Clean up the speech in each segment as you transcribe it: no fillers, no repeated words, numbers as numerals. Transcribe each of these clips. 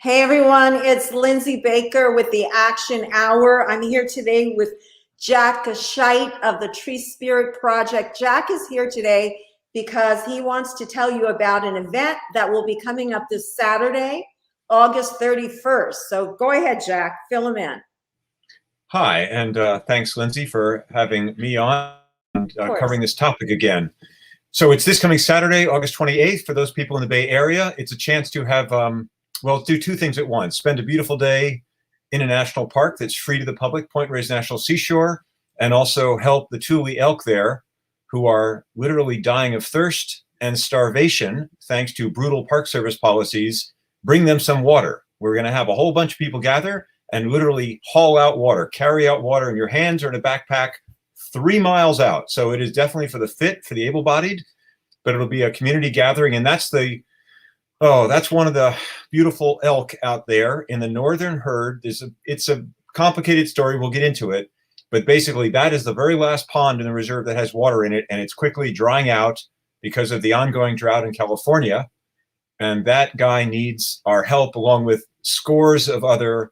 Hey everyone, it's Lindsey Baker with the Action Hour. I'm here today with Jack Gescheit of the Tree Spirit Project. Jack is here today because he wants to tell you about an event that will be coming up this Saturday, August 31st. So go ahead, Jack, fill him in. Hi, and thanks, Lindsey, for having me on and covering this topic again. So it's this coming Saturday, August 28th, for those people in the Bay Area. It's a chance to have, do two things at once. Spend a beautiful day in a national park that's free to the public, Reyes National Seashore, and also help the Thule Elk there, who are literally dying of thirst and starvation, thanks to brutal Park Service policies. Bring them some water. We're going to have a whole bunch of people gather and literally haul out water, carry out water in your hands or in a backpack 3 miles out. So it is definitely for the fit, for the able-bodied, but it'll be a community gathering. And that's one of the beautiful elk out there in the northern herd. It's a complicated story. We'll get into it. But basically, that is the very last pond in the reserve that has water in it, and it's quickly drying out because of the ongoing drought in California. And that guy needs our help, along with scores of other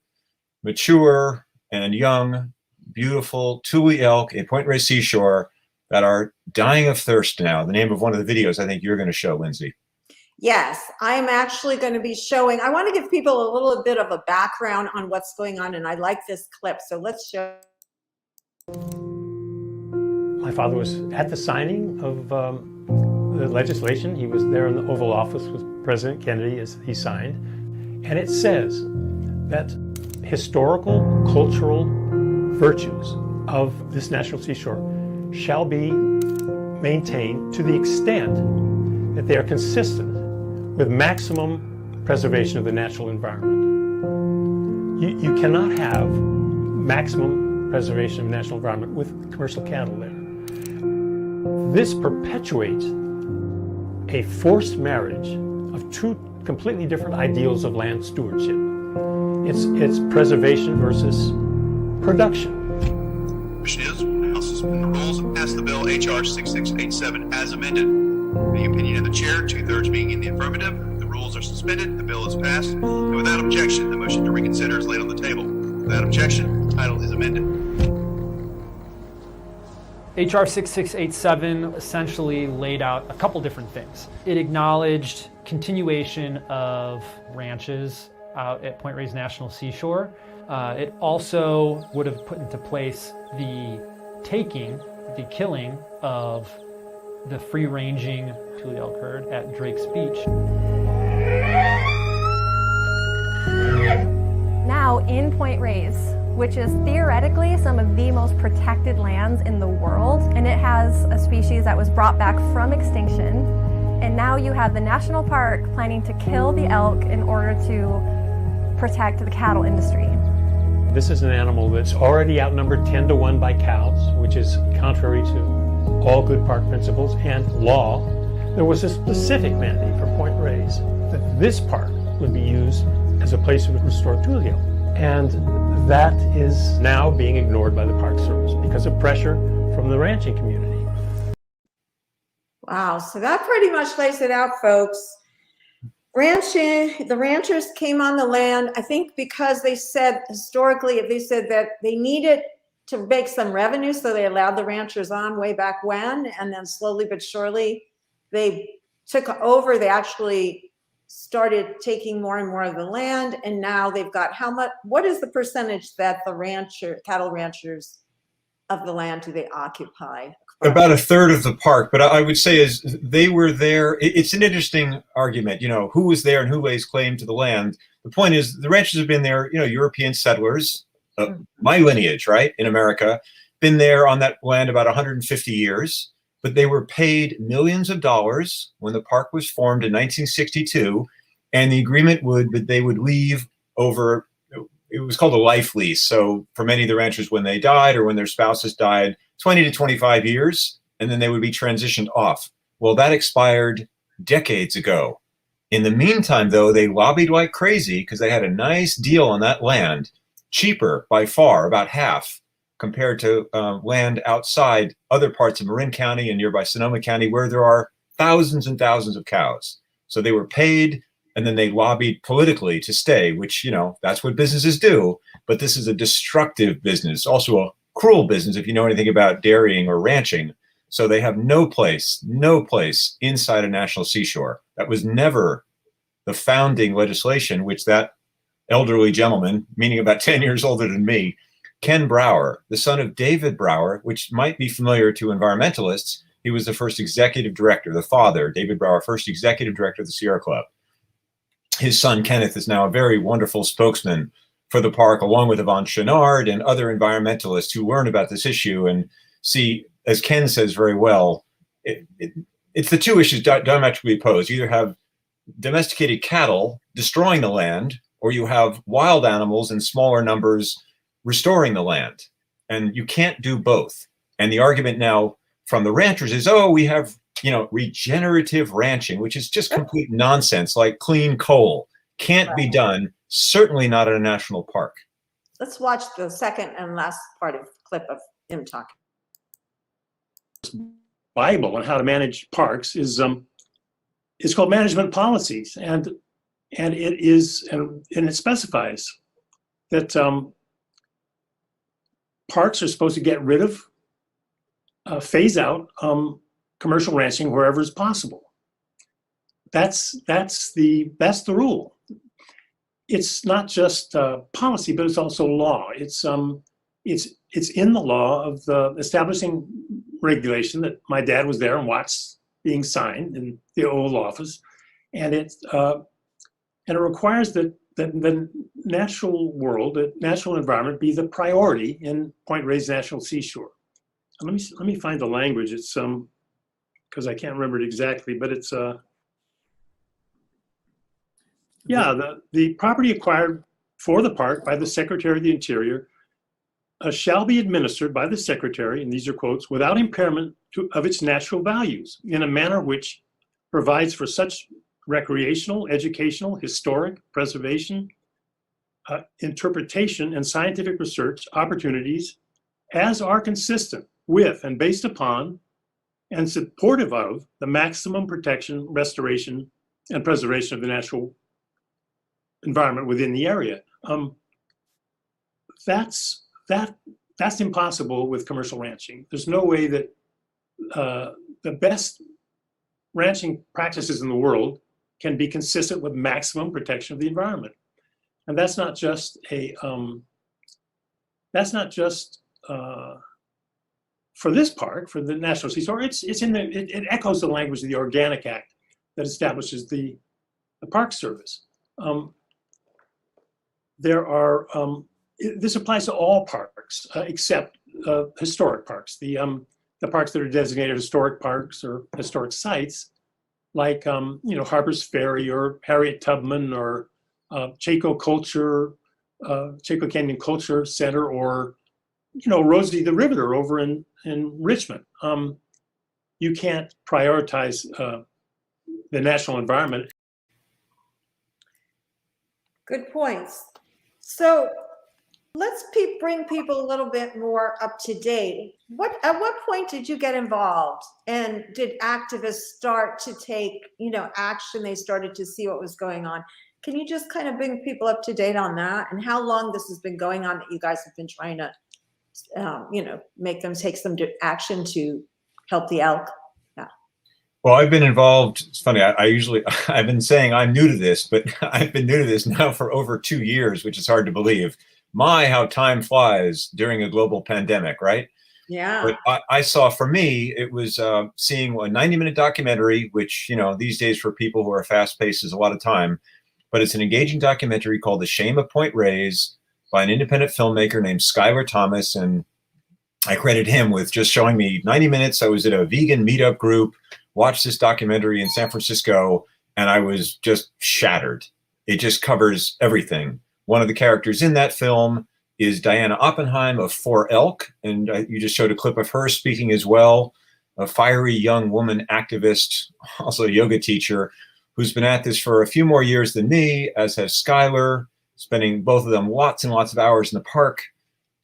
mature and young, beautiful Thule elk in Point Reyes Seashore that are dying of thirst now. The name of one of the videos I think you're going to show, Lindsey. Yes, I'm actually going to be showing. I want to give people a little bit of a background on what's going on, and I like this clip, so let's show. My father was at the signing of the legislation. He was there in the Oval Office with President Kennedy as he signed, and it says that historical, cultural virtues of this national seashore shall be maintained to the extent that they are consistent with maximum preservation of the natural environment. You cannot have maximum preservation of the natural environment with commercial cattle there. This perpetuates a forced marriage of two completely different ideals of land stewardship. It's preservation versus production. The question is, the House suspend the rules and pass the bill H.R. 6687 as amended. The opinion of the chair, 2/3 being in the affirmative, the rules are suspended, the bill is passed, and without objection, the motion to reconsider is laid on the table. Without objection, the title is amended. H.R. 6687 essentially laid out a couple different things. It acknowledged continuation of ranches out at Point Reyes National Seashore. It also would have put into place the killing of the free-ranging Tule Elk herd at Drake's Beach. Now in Point Reyes, which is theoretically some of the most protected lands in the world, and it has a species that was brought back from extinction, and now you have the national park planning to kill the elk in order to protect the cattle industry. This is an animal that's already outnumbered 10-to-1 by cows, which is contrary to all good park principles and law. There was a specific mandate for Point Reyes that this park would be used as a place to restore Thule elk. And that is now being ignored by the Park Service because of pressure from the ranching community. Wow, so that pretty much lays it out, folks. The ranchers came on the land, I think because they said historically, they said that they needed to make some revenue, so they allowed the ranchers on way back when, and then slowly but surely they took over. They actually started taking more and more of the land, and now they've got what is the percentage that the cattle ranchers of the land do they occupy? About a third of the park, but I would say is they were there. It's an interesting argument, who was there and who lays claim to the land. The point is the ranchers have been there, European settlers, my lineage, right, in America, been there on that land about 150 years, but they were paid millions of dollars when the park was formed in 1962, and the agreement that they would leave over, it was called a life lease. So for many of the ranchers, when they died or when their spouses died, 20 to 25 years, and then they would be transitioned off. Well, that expired decades ago. In the meantime, though, they lobbied like crazy because they had a nice deal on that land, cheaper by far, about half, compared to land outside other parts of Marin County and nearby Sonoma County, where there are thousands and thousands of cows. So they were paid and then they lobbied politically to stay, which, that's what businesses do. But this is a destructive business, also a cruel business if you know anything about dairying or ranching. So they have no place inside a national seashore. That was never the founding legislation, which that elderly gentleman, meaning about 10 years older than me, Ken Brower, the son of David Brower, which might be familiar to environmentalists. He was the first executive director, the father, David Brower, first executive director of the Sierra Club. His son, Kenneth, is now a very wonderful spokesman for the park, along with Yvonne Chenard and other environmentalists who learn about this issue and see, as Ken says very well, it's the two issues diametrically opposed. You either have domesticated cattle destroying the land, or you have wild animals in smaller numbers restoring the land. And you can't do both. And the argument now from the ranchers is, we have, regenerative ranching, which is just complete nonsense, like clean coal. Can't be done, certainly not in a national park. Let's watch the second and last part of the clip of him talking. Bible on how to manage parks is it's called Management Policies, and it specifies that parks are supposed to get rid of, phase out commercial ranching wherever is possible. That's the rule. It's not just policy, but it's also law. It's in the law of the establishing regulation that my dad was there and watched being signed in the Oval Office, and it requires that the natural world, the natural environment, be the priority in Point Reyes National Seashore. And let me find the language. It's because I can't remember it exactly, but it's the property acquired for the park by the Secretary of the Interior shall be administered by the Secretary, and these are quotes, without impairment of its natural values, in a manner which provides for such recreational, educational, historic, preservation, interpretation, and scientific research opportunities as are consistent with and based upon and supportive of the maximum protection, restoration, and preservation of the natural environment within the area. That's impossible with commercial ranching. There's no way that the best ranching practices in the world can be consistent with maximum protection of the environment. And that's not just for this park, for the National Seashore. It echoes the language of the Organic Act that establishes the Park Service. This applies to all parks except historic parks. The parks that are designated historic parks or historic sites, like Harper's Ferry or Harriet Tubman or Chaco Canyon Culture Center, or Rosie the Riveter over in Richmond. You can't prioritize the national environment. Good points. So let's bring people a little bit more up to date. At what point did you get involved, and did activists start to take, action? They started to see what was going on. Can you just kind of bring people up to date on that, and how long this has been going on that you guys have been trying to, make them take some action to help the elk? Yeah. Well, I've been involved. It's funny. I've been saying I'm new to this, but I've been new to this now for over 2 years, which is hard to believe. My, how time flies during a global pandemic, right? Yeah. But I saw, for me, it was seeing a 90-minute documentary, which, these days for people who are fast-paced is a lot of time. But it's an engaging documentary called The Shame of Point Reyes by an independent filmmaker named Skylar Thomas. And I credit him with just showing me 90 minutes. I was at a vegan meetup group, watched this documentary in San Francisco, and I was just shattered. It just covers everything. One of the characters in that film is Diana Oppenheim of Thule Elk, and you just showed a clip of her speaking as well, a fiery young woman activist, also a yoga teacher, who's been at this for a few more years than me, as has Skylar, spending both of them lots and lots of hours in the park.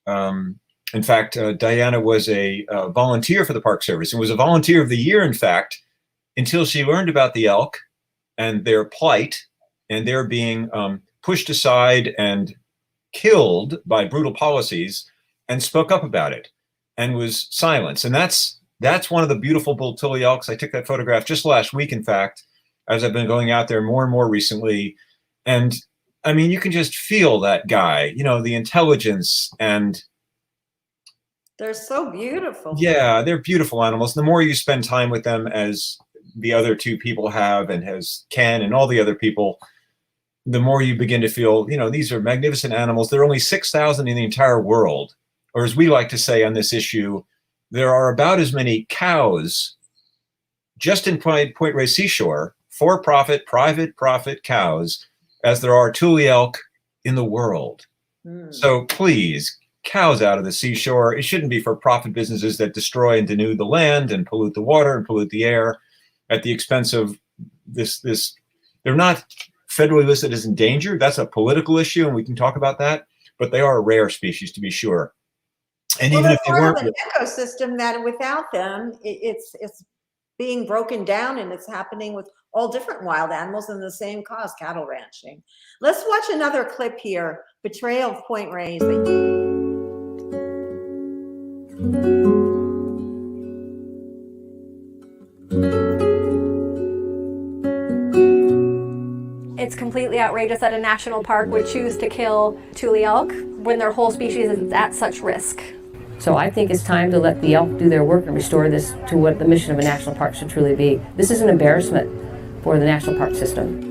In fact, Diana was a volunteer for the Park Service and was a volunteer of the year, in fact, until she learned about the elk and their plight and they're being pushed aside and killed by brutal policies, and spoke up about it and was silenced. And that's one of the beautiful bull Tule elks. I took that photograph just last week, in fact, as I've been going out there more and more recently. And I mean, you can just feel that guy, you know, the intelligence, and They're so beautiful. yeah, they're beautiful animals. The more you spend time with them, as the other two people have, and has Ken and all the other people, the more you begin to feel, you know, these are magnificent animals. There are only 6,000 in the entire world, or as we like to say on this issue, there are about as many cows just in Point Reyes Seashore, for-profit, private profit cows, as there are Tule elk in the world. So please, cows out of the seashore. It shouldn't be for-profit businesses that destroy and denude the land and pollute the water and pollute the air at the expense of this. They're not federally listed as endangered. That's a political issue, and we can talk about that, but they are a rare species, to be sure. And Well, even if they're they part weren't, of an ecosystem that without them, it's being broken down, and it's happening with all different wild animals in the same cause, cattle ranching. Let's watch another clip here, Betrayal of Point Reyes. It's completely outrageous that a national park would choose to kill Tule elk when their whole species is at such risk. So I think it's time to let the elk do their work and restore this to what the mission of a national park should truly be. This is an embarrassment for the national park system.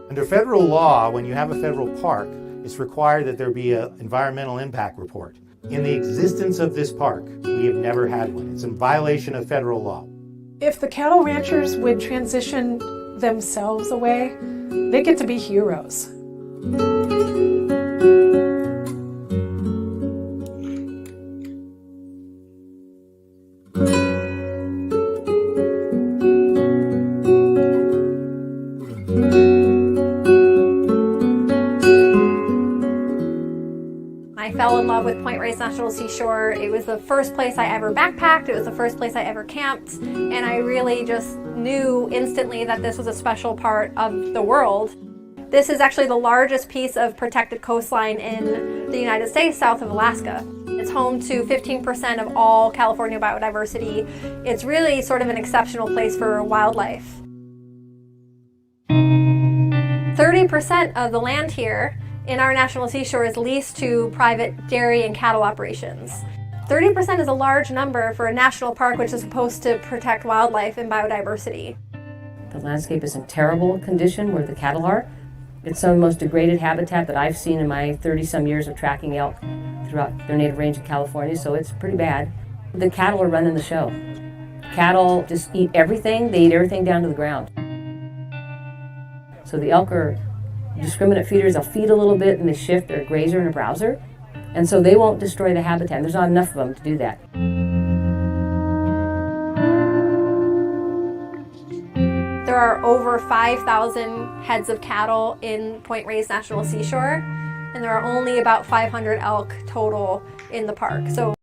Under federal law, when you have a federal park, it's required that there be an environmental impact report. In the existence of this park, we have never had one. It's in violation of federal law. If the cattle ranchers would transition themselves away, they get to be heroes. I fell in love with Point Reyes National Seashore. It was the first place I ever backpacked. It was the first place I ever camped. And I really just knew instantly that this was a special part of the world. This is actually the largest piece of protected coastline in the United States, south of Alaska. It's home to 15% of all California biodiversity. It's really sort of an exceptional place for wildlife. 30% of the land here in our national seashore is leased to private dairy and cattle operations. 30% is a large number for a national park which is supposed to protect wildlife and biodiversity. The landscape is in terrible condition where the cattle are. It's some of the most degraded habitat that I've seen in my 30-some years of tracking elk throughout their native range in California, so it's pretty bad. The cattle are running the show. Cattle just eat everything. They eat everything down to the ground. So the elk are discriminate feeders. They'll feed a little bit and they shift. They're a grazer and a browser. And so they won't destroy the habitat. There's not enough of them to do that. There are over 5,000 heads of cattle in Point Reyes National Seashore, and there are only about 500 elk total in the park. So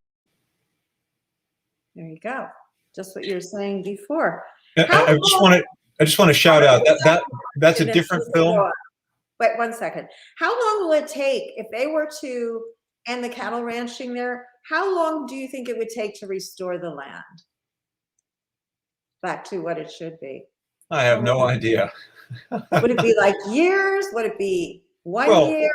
There you go. Just what you were saying before. I just want to shout out that's a different film. Wait 1 second. How long will it take if they were to end the cattle ranching there? How long do you think it would take to restore the land back to what it should be? I have no idea. Would it be like years? Would it be 1 year?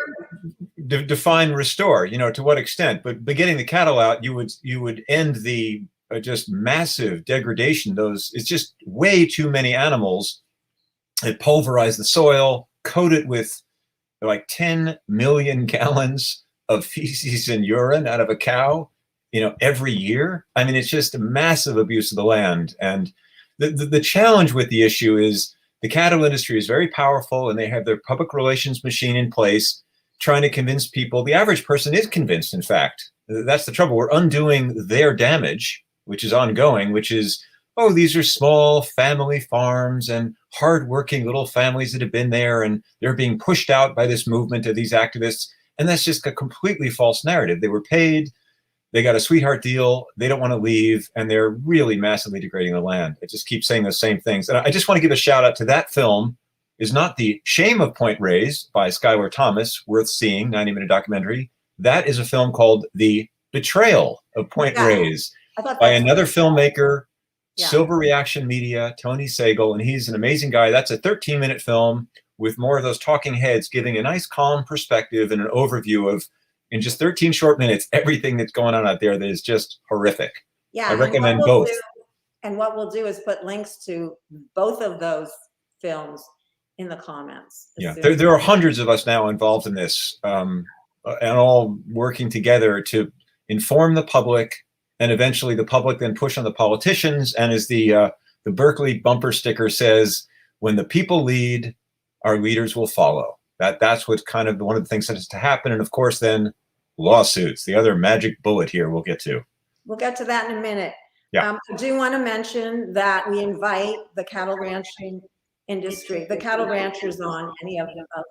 Define restore, you know, to what extent? But getting the cattle out, you would end the just massive degradation. It's just way too many animals. It pulverized the soil, coat it with like 10 million gallons of feces and urine out of a cow, you know, every year. I mean, it's just a massive abuse of the land. And the challenge with the issue is the cattle industry is very powerful, and they have their public relations machine in place trying to convince people. The average person is convinced, in fact. That's the trouble. We're undoing their damage, which is ongoing, which is, oh, these are small family farms and hardworking little families that have been there, and they're being pushed out by this movement of these activists. And that's just a completely false narrative. They were paid They got a sweetheart deal. They don't want to leave, and they're really massively degrading the land. It just keeps saying those same things. And I just want to give a shout out to that film. Is not The Shame of Point Reyes by Skylar Thomas, worth seeing, 90-minute documentary. That is a film called The Betrayal of Point Reyes by another filmmaker, Silver Reaction Media, Tony Sagal, and he's an amazing guy. That's a 13-minute film with more of those talking heads giving a nice calm perspective and an overview of, in just 13 short minutes, everything that's going on out there that is just horrific. Yeah, I recommend both. And what we'll do is put links to both of those films in the comments. Yeah, there are hundreds of us now involved in this, and all working together to inform the public, and eventually the public then push on the politicians. And as the Berkeley bumper sticker says, when the people lead, our leaders will follow. That's what's kind of one of the things that has to happen. And of course, then lawsuits, the other magic bullet here we'll get to. We'll get to that in a minute. Yeah. I do want to mention that we invite the cattle ranching industry, the cattle ranchers on, any of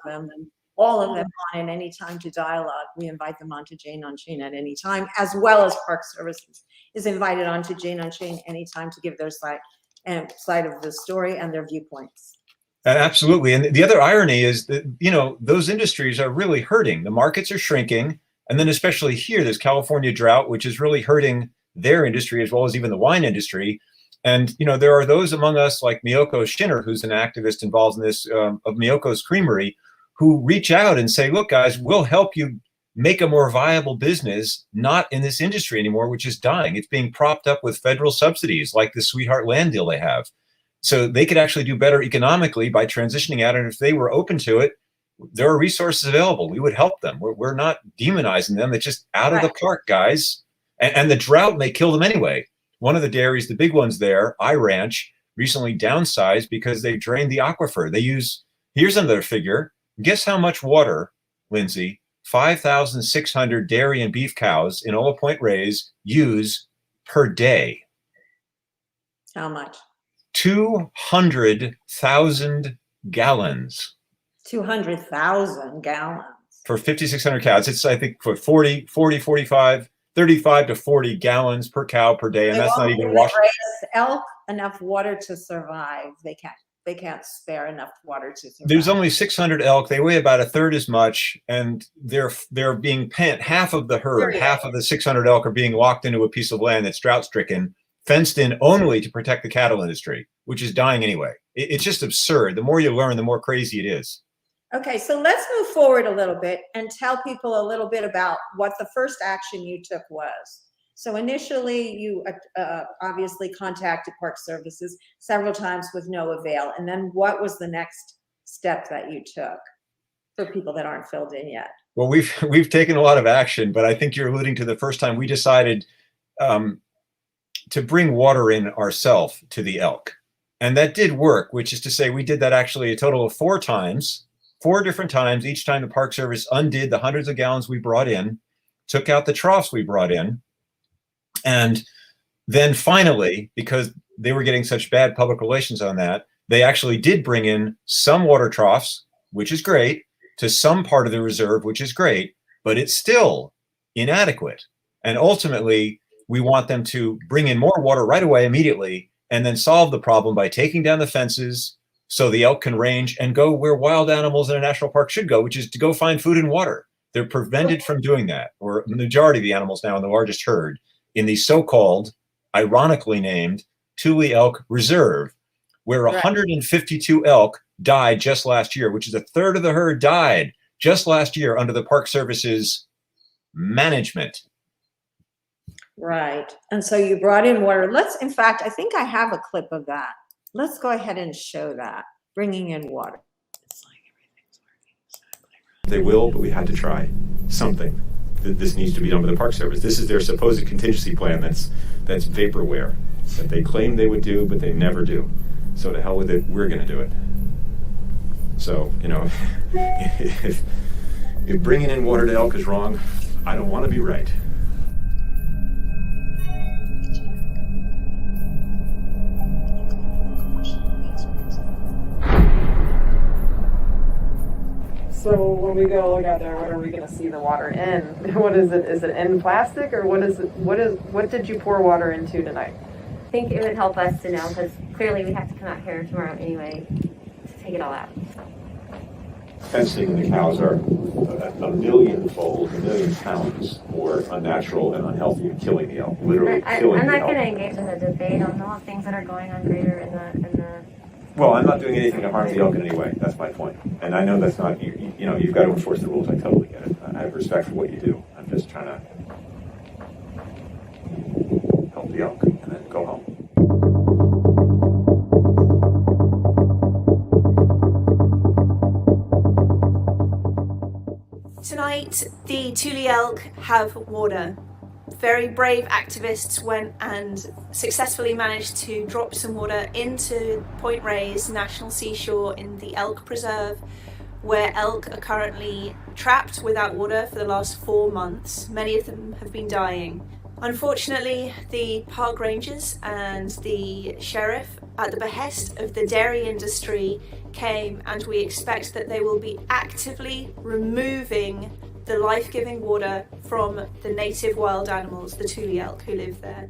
them, and all of them on at any time to dialogue. We invite them on to Jane Unchained at any time, as well as Park Services is invited on to Jane Unchained anytime to give their side of the story and their viewpoints. Absolutely. And the other irony is that, those industries are really hurting. The markets are shrinking. And then especially here, there's California drought, which is really hurting their industry as well as even the wine industry. And, there are those among us like Miyoko Shinner, who's an activist involved in this, of Miyoko's Creamery, who reach out and say, look, guys, we'll help you make a more viable business, not in this industry anymore, which is dying. It's being propped up with federal subsidies like the Sweetheart Land deal they have. So they could actually do better economically by transitioning out. And if they were open to it, there are resources available. We would help them. We're not demonizing them. It's just out of the park, guys. And the drought may kill them anyway. One of the dairies, the big ones there, iRanch, recently downsized because they drained the aquifer. They use, here's another figure. Guess how much water, Lindsey, 5,600 dairy and beef cows in all of Point Reyes use per day. How much? 200,000 gallons. 200,000 gallons. For 5,600 cows. It's, I think, for 45, 35 to 40 gallons per cow per day. And that's not even washing. Elk enough water to survive. They can't spare enough water to survive. There's only 600 elk. They weigh about a third as much, and they're being pent. Half of the herd, half of the 600 elk are being locked into a piece of land that's drought-stricken, fenced in only to protect the cattle industry, which is dying anyway. It's just absurd. The more you learn, the more crazy it is. Okay, so let's move forward a little bit and tell people a little bit about what the first action you took was. So initially, you obviously contacted Park Services several times with no avail. And then what was the next step that you took for people that aren't filled in yet? Well, we've taken a lot of action, but I think you're alluding to the first time we decided to bring water in ourselves to the elk. And that did work, which is to say we did that actually a total of 4 times, 4 different times. Each time the Park Service undid the hundreds of gallons we brought in, took out the troughs we brought in. And then finally, because they were getting such bad public relations on that, they actually did bring in some water troughs, which is great, to some part of the reserve, which is great, but it's still inadequate. And ultimately, we want them to bring in more water right away, immediately, and then solve the problem by taking down the fences so the elk can range and go where wild animals in a national park should go, which is to go find food and water. They're prevented from doing that, or the majority of the animals now in the largest herd, in the so-called, ironically named, Thule Elk Reserve, where 152 elk died just last year, which is a third of the herd died just last year under the Park Service's management. Right. And so you brought in water. In fact, I think I have a clip of that. Let's go ahead and show that, bringing in water. It's like everything's working. They will, but we had to try something. This needs to be done by the Park Service. This is their supposed contingency plan that's vaporware that they claim they would do, but they never do. So to hell with it, we're going to do it. So, if bringing in water to elk is wrong, I don't want to be right. So when we go look out there, what are we going to see the water in? What is it? Is it in plastic, or what is it? What did you pour water into tonight? I think it would help us to know, because clearly we have to come out here tomorrow anyway to take it all out. Fencing, the cows are a million pounds more unnatural and unhealthy than killing the elk. Literally killing I'm the not elk. going to engage in a debate on all things that are going on greater in the. Well, I'm not doing anything to harm the elk in any way. That's my point. And I know that's not, you know, you've got to enforce the rules. I totally get it. I have respect for what you do. I'm just trying to help the elk and then go home. Tonight, the Thule Elk have water. Very brave activists went and successfully managed to drop some water into Point Reyes National Seashore in the Elk Preserve, where elk are currently trapped without water for the last 4 months. Many of them have been dying. Unfortunately, the park rangers and the sheriff, at the behest of the dairy industry, came, and we expect that they will be actively removing the life-giving water from the native wild animals, the Thule elk who live there.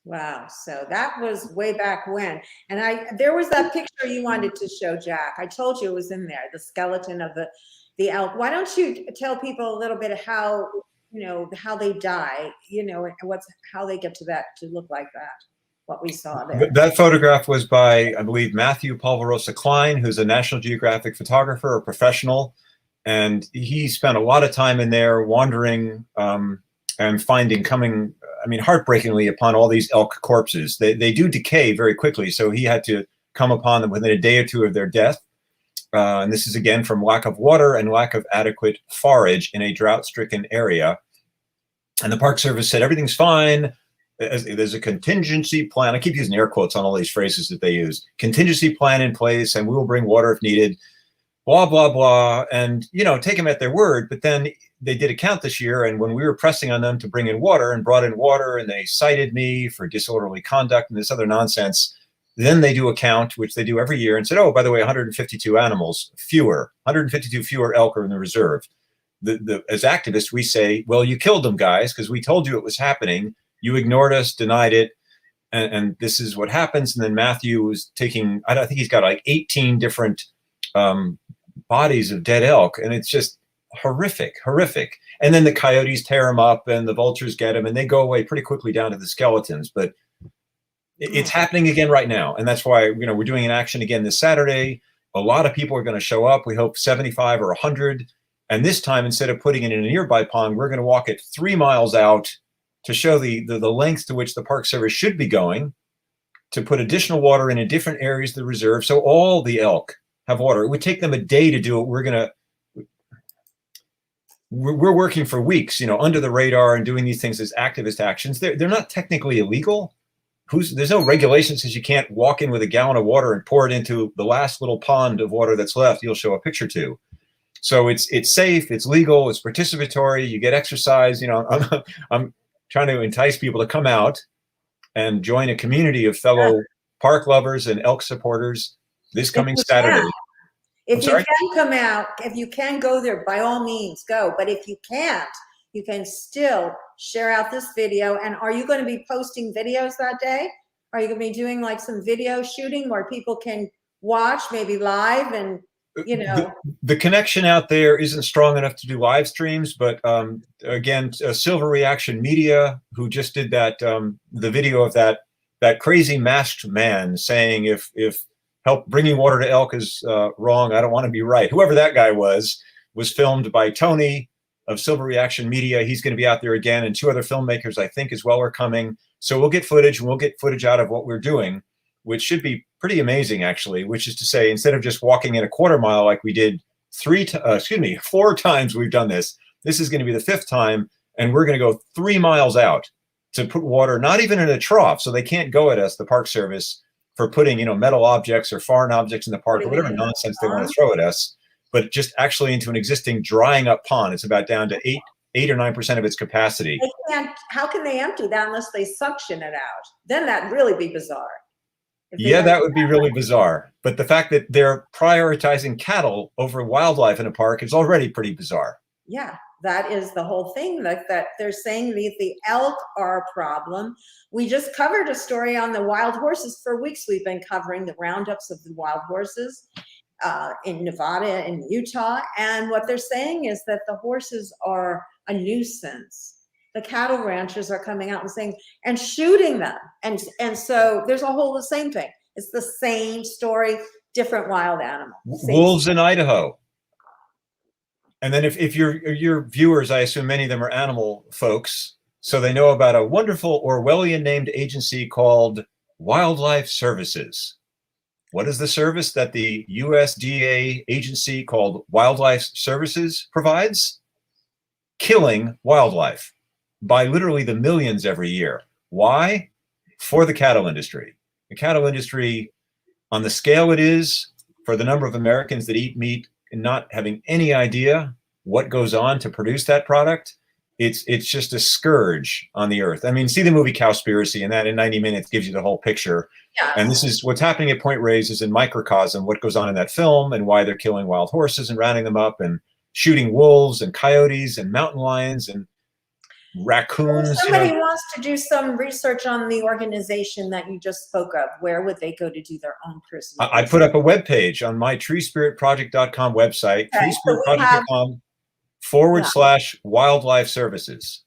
Wow, so that was way back when. And there was that picture you wanted to show, Jack. I told you it was in there, the skeleton of the elk. Why don't you tell people a little bit of how, you know, how they die, you know, and how they get to look like that, what we saw there. That photograph was by, I believe, Matthew Polverosa Klein, who's a National Geographic photographer, a professional. And he spent a lot of time in there wandering and coming, heartbreakingly upon all these elk corpses. They do decay very quickly. So he had to come upon them within a day or two of their death. And this is again from lack of water and lack of adequate forage in a drought-stricken area. And the Park Service said, everything's fine. There's a contingency plan. I keep using air quotes on all these phrases that they use. Contingency plan in place, and we will bring water if needed. Blah, blah, blah, and, you know, take them at their word. But then they did a count this year, and when we were pressing on them to bring in water and brought in water, and they cited me for disorderly conduct and this other nonsense, then they do a count, which they do every year, and said, oh, by the way, 152 animals fewer, 152 fewer elk are in the reserve. As activists, we say, well, you killed them, guys, because we told you it was happening. You ignored us, denied it, and this is what happens. And then Matthew was taking, I think he's got like 18 different bodies of dead elk, and it's just horrific. And then the coyotes tear them up, and the vultures get them, and they go away pretty quickly down to the skeletons. But it's happening again right now, and that's why, you know, we're doing an action again this Saturday. A lot of people are going to show up. We hope 75 or 100. And this time, instead of putting it in a nearby pond, we're going to walk it 3 miles out to show the lengths to which the Park Service should be going to put additional water in different areas of the reserve, so all the elk have water. It would take them a day to do it. We're working for weeks, you know, under the radar and doing these things as activist actions. They're not technically illegal. There's no regulation that says you can't walk in with a gallon of water and pour it into the last little pond of water that's left. You'll show a picture to. So it's safe, it's legal, it's participatory. You get exercise. You know, I'm trying to entice people to come out and join a community of fellow park lovers and elk supporters this coming Saturday. If you can come out, if you can go there, by all means go. But if you can't, you can still share out this video. And are you going to be posting videos that day? Are you going to be doing like some video shooting where people can watch, maybe live, and, you know? The connection out there isn't strong enough to do live streams, but again, Silver Reaction Media, who just did that, the video of that crazy masked man saying, if help bringing water to elk is wrong, I don't want to be right. Whoever that guy was filmed by Tony of Silver Reaction Media. He's going to be out there again, and 2 other filmmakers, I think, as well are coming. So we'll get footage, and we'll get footage out of what we're doing, which should be pretty amazing, actually, which is to say, instead of just walking in a quarter mile like we did 4 times we've done this, this is going to be the 5th time, and we're going to go 3 miles out to put water, not even in a trough, so they can't go at us, the Park Service, for putting, you know, metal objects or foreign objects in the park or whatever nonsense they want to throw at us, but just actually into an existing drying up pond. It's about down to 8 or 9% of its capacity. How can they empty that unless they suction it out? Then that'd really be bizarre. Yeah, that would be really bizarre. But the fact that they're prioritizing cattle over wildlife in a park is already pretty bizarre. Yeah, that is the whole thing, that they're saying the elk are a problem. We just covered a story on the wild horses. For weeks we've been covering the roundups of the wild horses in Nevada and Utah. And what they're saying is that the horses are a nuisance. The cattle ranchers are coming out and saying, and shooting them. And so there's the same thing. It's the same story, different wild animal. Wolves in Idaho. And then if your viewers, I assume many of them are animal folks, so they know about a wonderful Orwellian named agency called Wildlife Services. What is the service that the USDA agency called Wildlife Services provides? Killing wildlife by literally the millions every year. Why? For the cattle industry. The cattle industry, on the scale it is, for the number of Americans that eat meat and not having any idea what goes on to produce that product, it's just a scourge on the earth. I mean, see the movie Cowspiracy, and that in 90 minutes gives you the whole picture. Yeah. And this is what's happening at Point Reyes is in microcosm what goes on in that film and why they're killing wild horses and rounding them up and shooting wolves and coyotes and mountain lions and raccoons. If somebody wants to do some research on the organization that you just spoke of, where would they go to do their own personal I put up a webpage on my treespiritproject.com website, okay, treespiritproject.com / wildlife services.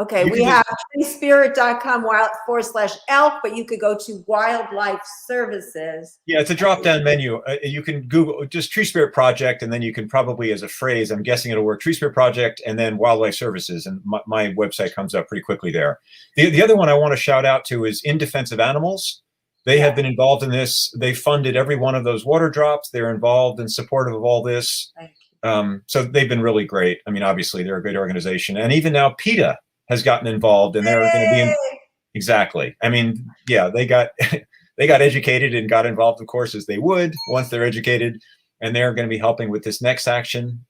Okay, You we can have treespirit.com / elk, but you could go to wildlife services. Yeah, it's a drop-down menu. You can Google just Tree Spirit Project, and then you can probably, as a phrase, I'm guessing it'll work, Tree Spirit Project, and then Wildlife Services, and my website comes up pretty quickly there. The other one I want to shout out to is In Defense of Animals. They have been involved in this. They funded every one of those water drops. They're involved and supportive of all this. So they've been really great. I mean, obviously, they're a great organization. And even now, PETA has gotten involved, and they're going to be in, exactly. I mean, yeah, they got educated and got involved, of course, as they would once they're educated, and they're going to be helping with this next action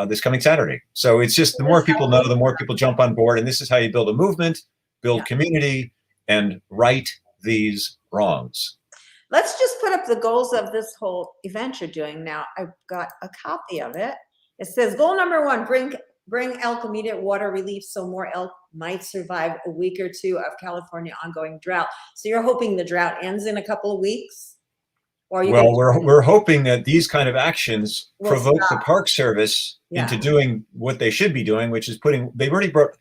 this coming Saturday. So it's just the more people know, the more people jump on board, and this is how you build a movement, build community, and right these wrongs. Let's just put up the goals of this whole event you're doing now. I've got a copy of it. It says goal number 1, bring elk immediate water relief so more elk might survive a week or two of California ongoing drought. So you're hoping the drought ends in a couple of weeks? Or we're hoping that these kind of actions provoke the Park Service into doing what they should be doing, which is they've already brought,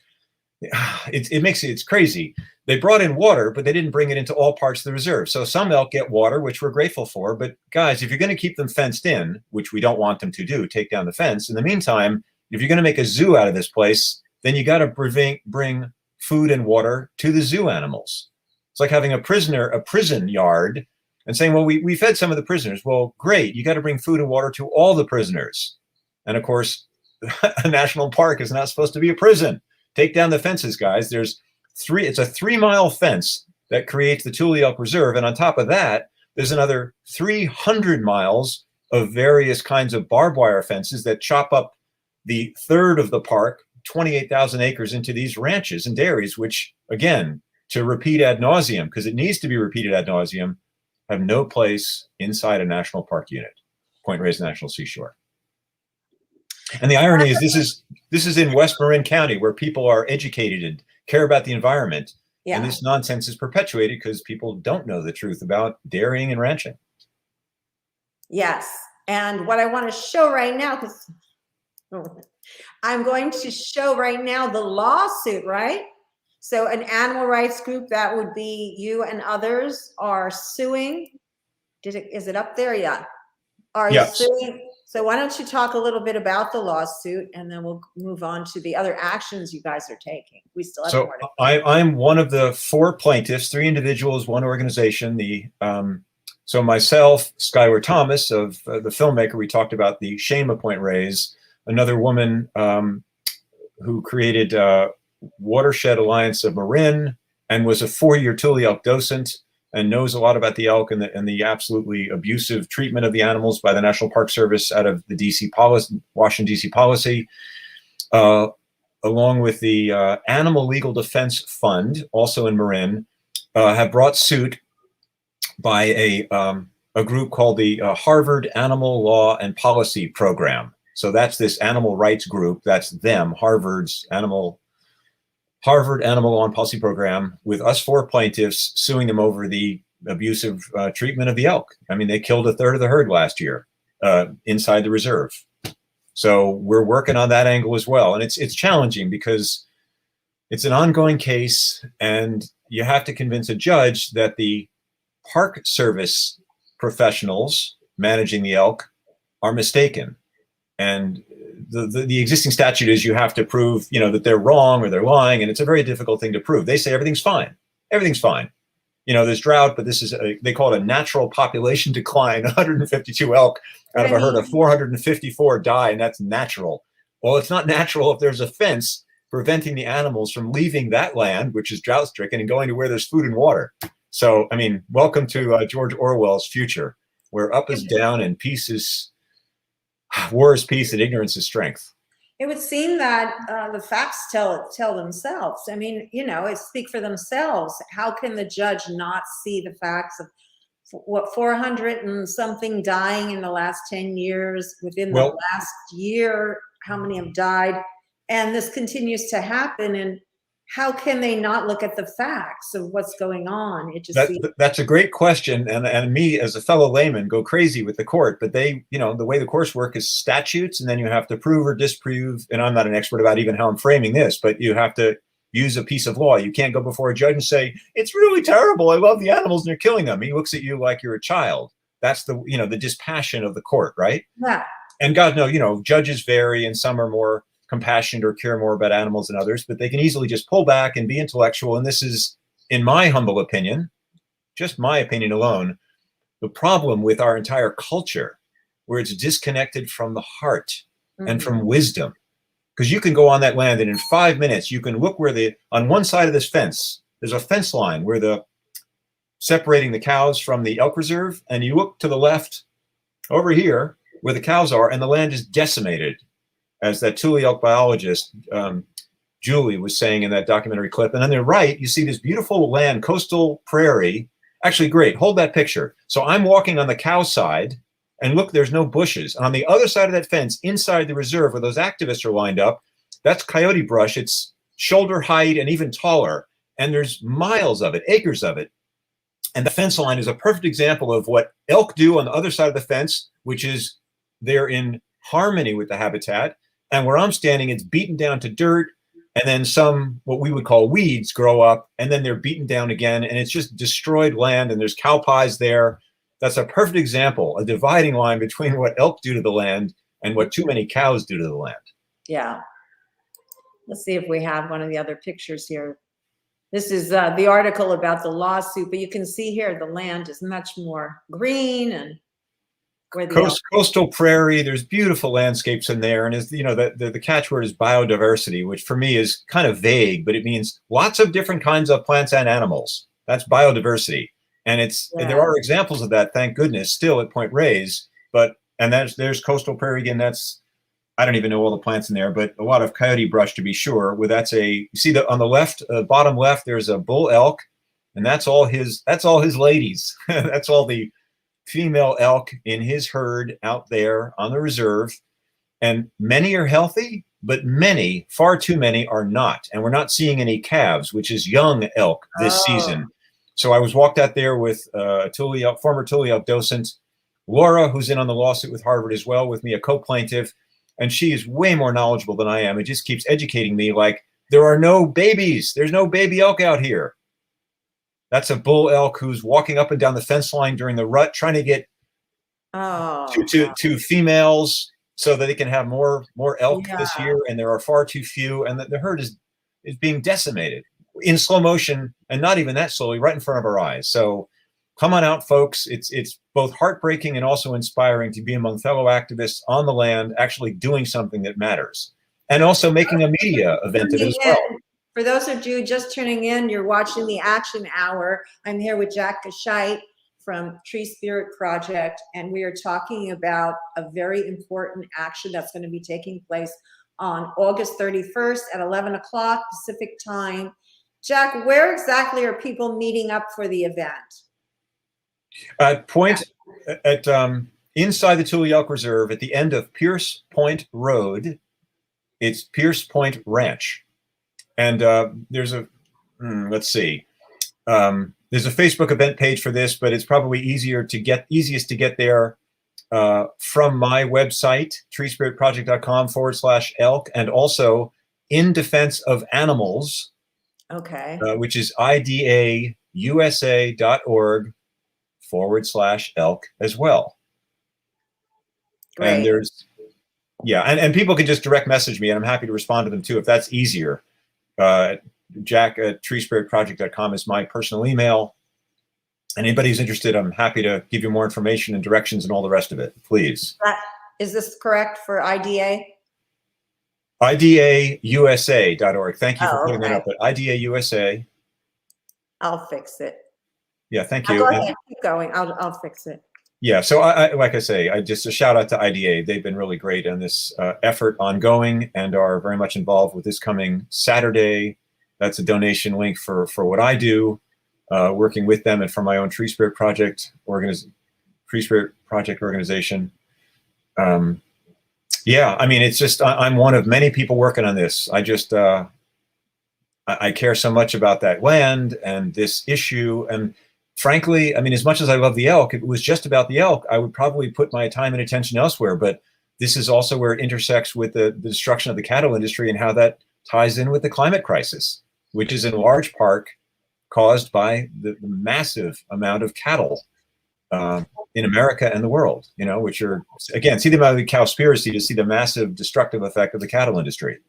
it's crazy. They brought in water, but they didn't bring it into all parts of the reserve. So some elk get water, which we're grateful for. But guys, if you're going to keep them fenced in, which we don't want them to do, take down the fence. In the meantime, if you're going to make a zoo out of this place, then you got to bring food and water to the zoo animals. It's like having a prison yard and saying, well, we fed some of the prisoners. Well, great. You got to bring food and water to all the prisoners. And of course, a national park is not supposed to be a prison. Take down the fences, guys. It's a 3-mile fence that creates the Thule Elk Reserve. And on top of that, there's another 300 miles of various kinds of barbed wire fences that chop up the third of the park, 28,000 acres, into these ranches and dairies, which, again, to repeat ad nauseum, because it needs to be repeated ad nauseum, have no place inside a national park unit, Point Reyes National Seashore. And the irony is this is in West Marin County, where people are educated and care about the environment. Yeah. And this nonsense is perpetuated because people don't know the truth about dairying and ranching. Yes. And what I want to show right now, because I'm going to show right now the lawsuit, right? So an animal rights group, that would be you and others, are suing. Is it up there? Yeah. Are you suing? So why don't you talk a little bit about the lawsuit, and then we'll move on to the other actions you guys are taking. We still have more to I'm one of the 4 plaintiffs, 3 individuals, 1 organization. So myself, Skyward Thomas, of the filmmaker, we talked about the shame of Point Reyes. Another woman who created Watershed Alliance of Marin and was a 4-year Thule Elk docent and knows a lot about the elk and the absolutely abusive treatment of the animals by the National Park Service out of the DC policy, Washington DC policy, along with the Animal Legal Defense Fund, also in Marin, have brought suit by a group called the Harvard Animal Law and Policy Program. So that's this animal rights group. That's them, Harvard Animal Law and Policy Program, with us 4 plaintiffs suing them over the abusive treatment of the elk. I mean, they killed a third of the herd last year inside the reserve. So we're working on that angle as well. And it's challenging because it's an ongoing case, and you have to convince a judge that the Park Service professionals managing the elk are mistaken. And the existing statute is you have to prove, that they're wrong or they're lying, and it's a very difficult thing to prove. They say everything's fine. Everything's fine. There's drought, but this is they call it a natural population decline. 152 elk out of a herd of 454 die, and that's natural. Well, it's not natural if there's a fence preventing the animals from leaving that land, which is drought stricken, and going to where there's food and water. So, I mean, welcome to George Orwell's future, where up is down and peace is war is peace and ignorance is strength. It would seem that the facts tell themselves. I mean, it speak for themselves. How can the judge not see the facts of 400 and something dying in the last 10 years? Within the last year, how many have died? And this continues to happen. And how can they not look at the facts of what's going on? It just that's a great question, and me as a fellow layman go crazy with the court. But they, the way the courts work is statutes, and then you have to prove or disprove. And I'm not an expert about even how I'm framing this, but you have to use a piece of law. You can't go before a judge and say it's really terrible. I love the animals and you're killing them. He looks at you like you're a child. That's the the dispassion of the court, right? Yeah. And God knows, judges vary, and some are more compassionate or care more about animals than others, but they can easily just pull back and be intellectual. And this is, in my humble opinion, just my opinion alone, the problem with our entire culture, where it's disconnected from the heart and from wisdom. Because you can go on that land and in 5 minutes, you can look where on one side of this fence, there's a fence line where separating the cows from the elk reserve. And you look to the left over here where the cows are, and the land is decimated. As that Thule Elk biologist, Julie, was saying in that documentary clip. And on the right, you see this beautiful land, coastal prairie. Actually, great. Hold that picture. So I'm walking on the cow side, and look, there's no bushes. On the other side of that fence, inside the reserve where those activists are lined up, that's coyote brush. It's shoulder height and even taller. And there's miles of it, acres of it. And the fence line is a perfect example of what elk do on the other side of the fence, which is they're in harmony with the habitat. And where I'm standing, it's beaten down to dirt, and then some, what we would call weeds, grow up, and then they're beaten down again, and it's just destroyed land, and there's cow pies there. That's a perfect example, a dividing line between what elk do to the land and what too many cows do to the land. Yeah. Let's see if we have one of the other pictures here. This is the article about the lawsuit, but you can see here the land is much more green, and where the coastal prairie, there's beautiful landscapes in there. And as the catchword is biodiversity, which for me is kind of vague, but it means lots of different kinds of plants and animals. That's biodiversity. And there are examples of that, thank goodness, still at Point Reyes. And there's coastal prairie again. I don't even know all the plants in there, but a lot of coyote brush to be sure. Where you see on the left, bottom left, there's a bull elk, and that's all his ladies. That's all the female elk in his herd out there on the reserve. And many are healthy, but many, far too many, are not. And we're not seeing any calves, which is young elk this season. So I was walked out there with a former Tule Elk docent, Laura, who's in on the lawsuit with Harvard as well, with me, a co-plaintiff. And she is way more knowledgeable than I am. It just keeps educating me like, there are no babies. There's no baby elk out here. That's a bull elk who's walking up and down the fence line during the rut, trying to get to females so that they can have more elk this year. And there are far too few. And the herd is being decimated in slow motion, and not even that slowly, right in front of our eyes. So come on out, folks. It's both heartbreaking and also inspiring to be among fellow activists on the land, actually doing something that matters, and also making a media event of it as well. For those of you just tuning in, you're watching the Action Hour. I'm here with Jack Gashite from Tree Spirit Project, and we are talking about a very important action that's going to be taking place on August 31st at 11 o'clock Pacific time. Jack, where exactly are people meeting up for the event? Inside the Thule Elk Reserve at the end of Pierce Point Road, it's Pierce Point Ranch. And there's a, let's see, there's a Facebook event page for this, but it's probably easiest to get there from my website, treespiritproject.com/elk, and also In Defense of Animals, Okay. which is idausa.org/elk as well. Great. And there's, yeah, and people can just direct message me, and I'm happy to respond to them too if that's easier. Jack@treespiritproject.com is my personal email. And anybody who's interested, I'm happy to give you more information and directions and all the rest of it. Please. Is this correct for IDA? idausa.org. Thank you for putting that okay. up. But IDAUSA. I'll fix it. Yeah, thank I'll you. go ahead, keep going. I'll fix it. Yeah, so I like I say, I just a shout out to IDA. They've been really great on this effort ongoing and are very much involved with this coming Saturday. That's a donation link for what I do, working with them and for my own Tree Spirit Project organization. Yeah, I mean, it's just I'm one of many people working on this. I just I care so much about that land and this issue. And frankly, I mean, as much as I love the elk, if it was just about the elk, I would probably put my time and attention elsewhere. But this is also where it intersects with the destruction of the cattle industry and how that ties in with the climate crisis, which is in large part caused by the massive amount of cattle in America and the world, you know, which are, again, see the amount of the cowspiracy to see the massive destructive effect of the cattle industry.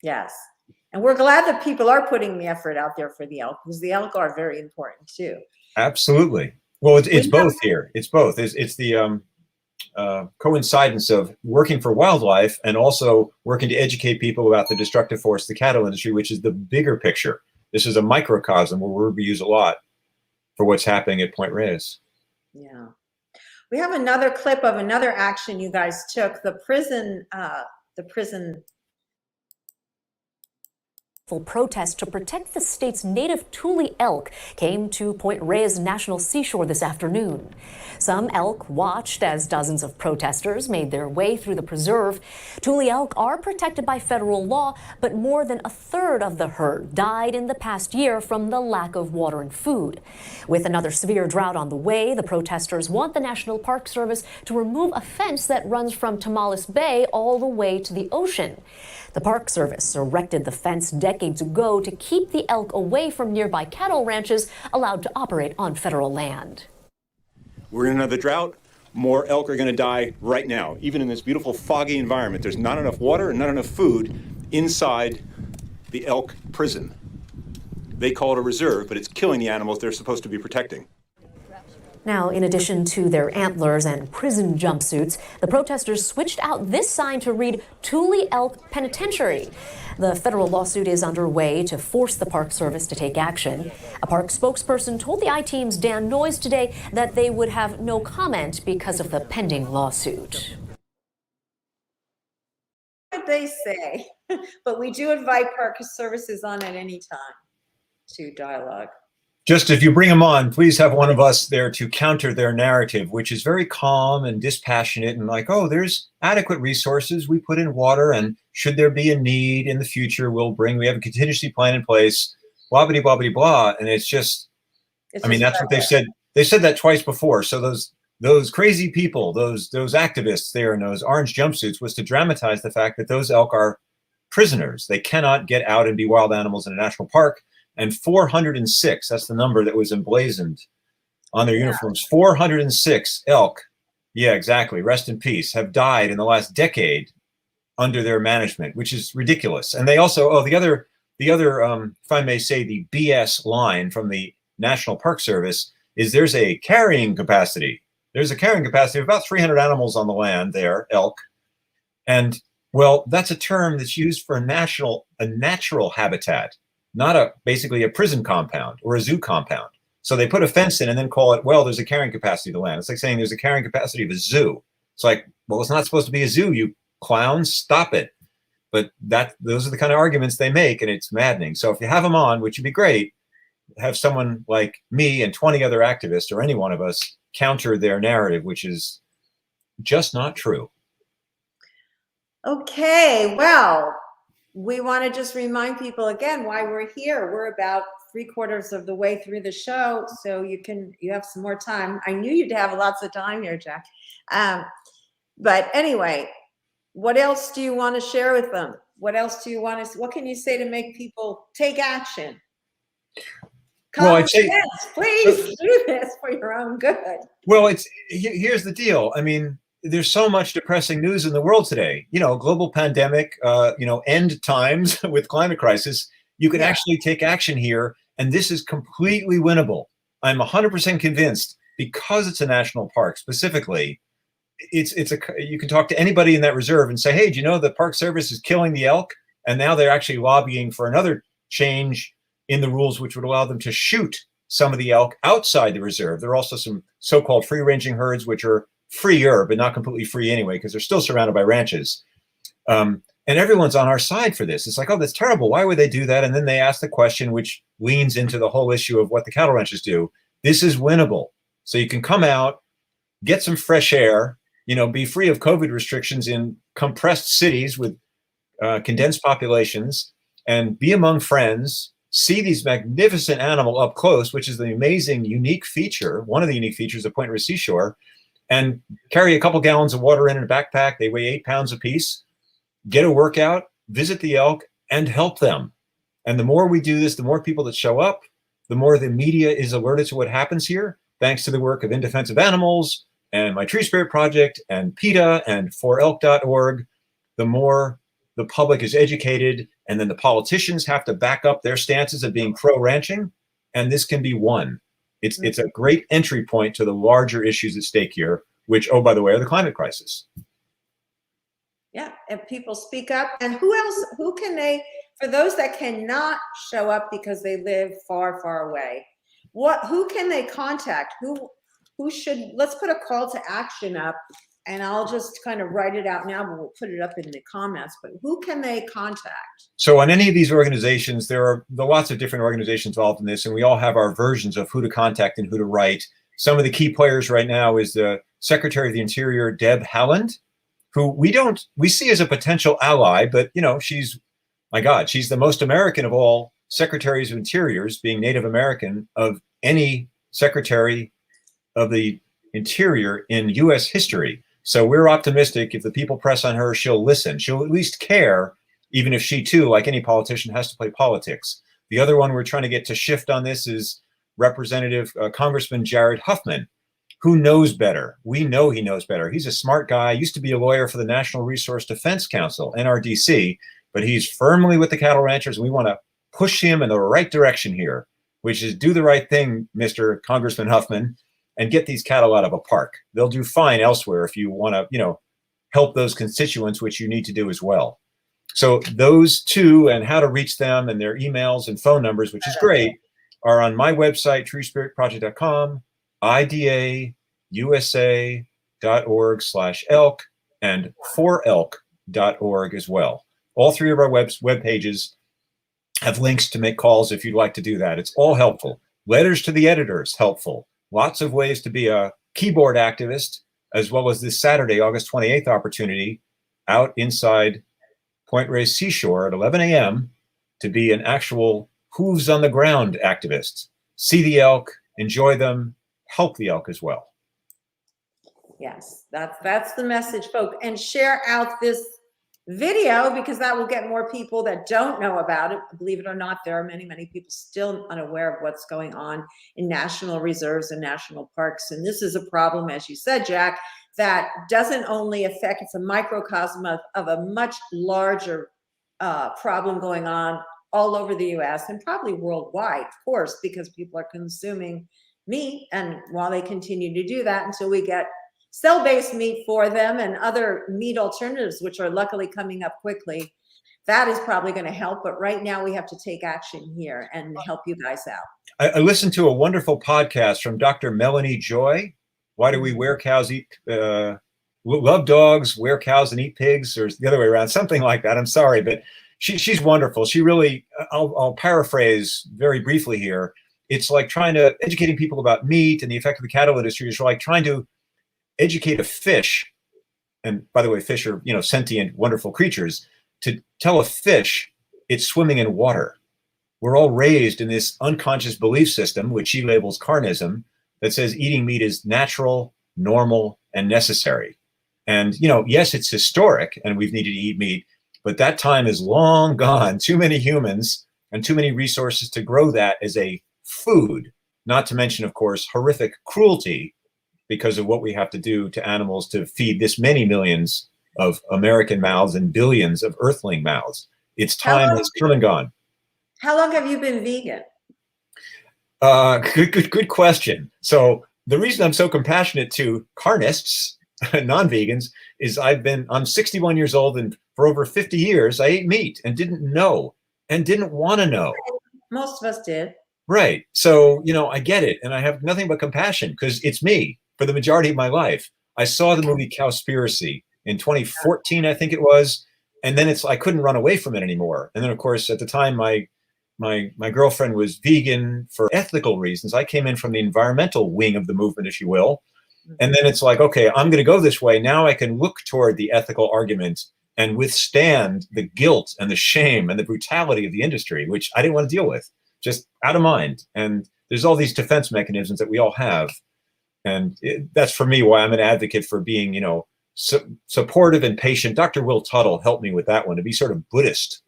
Yes. And we're glad that people are putting the effort out there for the elk, because the elk are very important too. Absolutely. Well, it's both here. It's both. It's the coincidence of working for wildlife and also working to educate people about the destructive force of the cattle industry, which is the bigger picture. This is a microcosm where we use a lot for what's happening at Point Reyes. Yeah. We have another clip of another action you guys took. The prison protest to protect the state's native Thule elk came to Point Reyes National Seashore this afternoon. Some elk watched as dozens of protesters made their way through the preserve. Thule elk are protected by federal law, but more than a third of the herd died in the past year from the lack of water and food. With another severe drought on the way, the protesters want the National Park Service to remove a fence that runs from Tamales Bay all the way to the ocean. The Park Service erected the fence decades ago to keep the elk away from nearby cattle ranches allowed to operate on federal land. We're in another drought. More elk are going to die right now. Even in this beautiful foggy environment, there's not enough water and not enough food inside the elk prison. They call it a reserve, but it's killing the animals they're supposed to be protecting. Now, in addition to their antlers and prison jumpsuits, the protesters switched out this sign to read Tule Elk Penitentiary. The federal lawsuit is underway to force the Park Service to take action. A park spokesperson told the I-Team's Dan Noyes today that they would have no comment because of the pending lawsuit. What they say, but we do invite Park Services on at any time to dialogue. Just if you bring them on, please have one of us there to counter their narrative, which is very calm and dispassionate and like, oh, there's adequate resources. We put in water, and should there be a need in the future, we have a contingency plan in place, blah, blah, blah, blah, blah. And it's just, I mean, that's what they said. They said that twice before. So those crazy people, those activists there in those orange jumpsuits was to dramatize the fact that those elk are prisoners. They cannot get out and be wild animals in a national park. And 406, that's the number that was emblazoned on their uniforms. 406 elk, yeah, exactly, rest in peace, have died in the last decade under their management, which is ridiculous. And they also, the other, if I may say, the BS line from the National Park Service is there's a carrying capacity. There's a carrying capacity of about 300 animals on the land there, elk. And, well, that's a term that's used for a natural habitat, not basically a prison compound or a zoo compound. So they put a fence in and then call it, well, there's a carrying capacity of the land. It's like saying there's a carrying capacity of a zoo. It's like, well, it's not supposed to be a zoo, you clowns, stop it. But those are the kind of arguments they make, and it's maddening. So if you have them on, which would be great, have someone like me and 20 other activists or any one of us counter their narrative, which is just not true. Okay, well, we want to just remind people again why we're here. We're about 3/4 of the way through the show, so you have some more time. I knew you'd have lots of time here, Jack. But anyway, what else do you want to share with them? What else do you want to? What can you say to make people take action? Well, I'd say, please do this for your own good. Well, here's the deal. I mean, there's so much depressing news in the world today. Global pandemic, end times with climate crisis. You can actually take action here, and this is completely winnable. I'm 100% convinced, because it's a national park specifically. You can talk to anybody in that reserve and say, hey, do you know the Park Service is killing the elk? And now they're actually lobbying for another change in the rules, which would allow them to shoot some of the elk outside the reserve. There are also some so-called free-ranging herds, which are freer, but not completely free anyway, because they're still surrounded by ranches. And everyone's on our side for this. It's like, oh, that's terrible. Why would they do that? And then they ask the question, which leans into the whole issue of what the cattle ranchers do. This is winnable. So you can come out, get some fresh air, be free of COVID restrictions in compressed cities with condensed populations, and be among friends, see these magnificent animals up close, which is the amazing, unique feature, one of the unique features of Point Reyes Seashore, and carry a couple gallons of water in a backpack. They weigh 8 pounds apiece. Get a workout, visit the elk, and help them. And the more we do this, the more people that show up, the more the media is alerted to what happens here, thanks to the work of In Defense of Animals and my Tree Spirit Project and PETA and forelk.org, the more the public is educated, and then the politicians have to back up their stances of being pro-ranching, and this can be won. It's a great entry point to the larger issues at stake here, which, oh, by the way, are the climate crisis. Yeah, and people speak up. And who can they, for those that cannot show up because they live far, far away, who can they contact? Who should, let's put a call to action up, and I'll just kind of write it out now, but we'll put it up in the comments, but who can they contact? So on any of these organizations, there are lots of different organizations involved in this, and we all have our versions of who to contact and who to write. Some of the key players right now is the Secretary of the Interior, Deb Haaland, who we see as a potential ally, but she's the most American of all Secretaries of Interiors, being Native American, of any Secretary of the Interior in U.S. history. So we're optimistic if the people press on her, she'll listen. She'll at least care, even if she too, like any politician, has to play politics. The other one we're trying to get to shift on this is Representative Congressman Jared Huffman, who knows better. We know he knows better. He's a smart guy, used to be a lawyer for the National Resource Defense Council, NRDC, but he's firmly with the cattle ranchers, and we want to push him in the right direction here, which is do the right thing, Mr. Congressman Huffman, and get these cattle out of a park. They'll do fine elsewhere if you want to, help those constituents, which you need to do as well. So those two, and how to reach them, and their emails and phone numbers, which is great, are on my website, treespiritproject.com, idausa.org/elk, and forelk.org as well. All three of our web pages have links to make calls if you'd like to do that. It's all helpful. Letters to the editors, helpful. Lots of ways to be a keyboard activist, as well as this Saturday, August 28th opportunity out inside Point Reyes Seashore at 11 a.m. to be an actual hooves on the ground activist. See the elk, enjoy them, help the elk as well. Yes, that's the message, folks. And share out this video, because that will get more people that don't know about it. Believe it or not, there are many, many people still unaware of what's going on in national reserves and national parks. And this is a problem, as you said, Jack, that doesn't only affect, it's a microcosm of a much larger problem going on all over the US and probably worldwide, of course, because people are consuming meat. And while they continue to do that until we get cell-based meat for them and other meat alternatives, which are luckily coming up quickly, that is probably going to help. But right now we have to take action here and help you guys out. I listened to a wonderful podcast from Dr. Melanie Joy. Why do we wear cows, love dogs, wear cows and eat pigs, or the other way around, something like that. I'm sorry, but she's wonderful. She really, I'll paraphrase very briefly here. It's like educating people about meat and the effect of the cattle industry is like trying to educate a fish. And by the way, fish are, sentient, wonderful creatures. To tell a fish it's swimming in water. We're all raised in this unconscious belief system, which she labels carnism, that says eating meat is natural, normal, and necessary. And, yes, it's historic and we've needed to eat meat, but that time is long gone. Too many humans and too many resources to grow that as a food, not to mention, of course, horrific cruelty because of what we have to do to animals to feed this many millions of American mouths and billions of earthling mouths. Its time has come and gone. How long have you been vegan? Good question. So the reason I'm so compassionate to carnists, non-vegans, is I'm 61 years old, and for over 50 years, I ate meat and didn't know and didn't want to know. Most of us did. Right. So, I get it. And I have nothing but compassion because it's me for the majority of my life. I saw the movie Cowspiracy in 2014, I think it was. And then I couldn't run away from it anymore. And then, of course, at the time, my girlfriend was vegan for ethical reasons. I came in from the environmental wing of the movement, if you will. And then it's like, okay, I'm going to go this way. Now I can look toward the ethical argument and withstand the guilt and the shame and the brutality of the industry, which I didn't want to deal with, just out of mind. And there's all these defense mechanisms that we all have. And that's for me why I'm an advocate for being, supportive and patient. Dr. Will Tuttle helped me with that one, to be sort of Buddhist